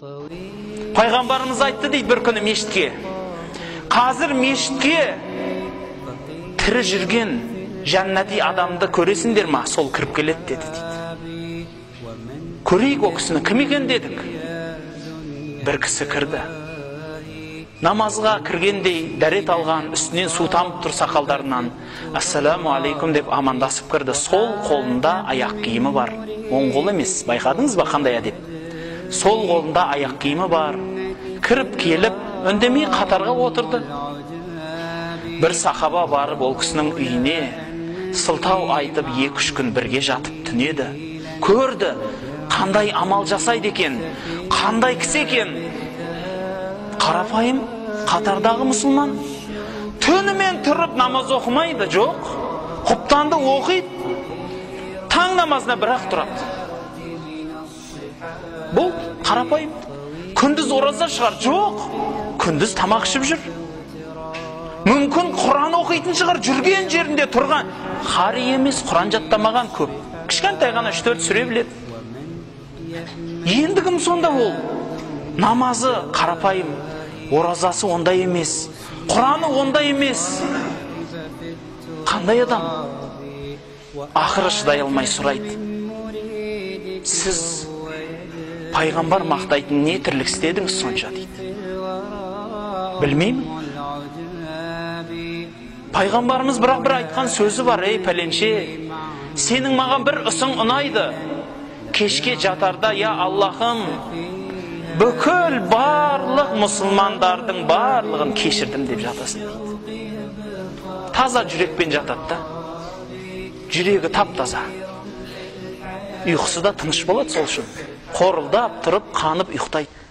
Пайғамбарымыз айтты дейді бір күні мешітке. Қазір мешітке тірі жүрген жәннати адамды көресіңдер ма? Сол кіріп келеді деді дейді. Көрейік о кісіні, кім екен дедік. Бір кісі кірді. Намазға кіргендей дәрет алған, үстінен су тамып тұр сақалдарынан. Ассаламу алейкум деп амандасып кірді. Сол қолында аяқ киімі бар. Оң қол емес, байқадыңыз ба қандай әдеп? Сол қолында аяқ киімі бар. Кіріп келіп, үндемей қатарға отырды. Бір сахаба барып ол кісінің үйіне сылтау айтып 2-3 күн бірге жатып түнеді. Көрді, қандай амал жасайды екен, қандай кісі екен. Қарапайым, қатардағы мұсылман. Түнімен тұрып намаз оқымайды, жоқ. Құптанды оқиды. Таң намазына бірақ тұрады. Бұл қарапайым. Күндіз ораза шығар, жоқ. Күндіз тамақ ішіп жүр. Мүмкін Құран оқитын шығар, жүрген жерінде тұрған. Қари емес, Құран жаттамаған көп. Кішкентай ғана 3-4 сүре біледі. Ендігім сонда ол. Намазы қарапайым, оразасы ондай емес, Құраны ондай емес. Қандай адам? Ақыры шыдай алмай сұрайды. Сіз пайғамбар мақтайтын не тірлік істедіңіз сонша дейді. Білмеймін. Пайғамбарымыз бірақ бір айтқан сөзі бар. Ей пәленше, сенің маған бір ісің ұнайды. Кешке жатарда, я Аллахым, бүкіл барлық мұсылмандардың барлығын кешірдім деп жатасың дейді. Таза жүрекпен жатады да. Жүрегі тап-таза. Ұйқысы да тыныш болады сол үшін. Қорылдап тұрып, қанып ұйықтайды.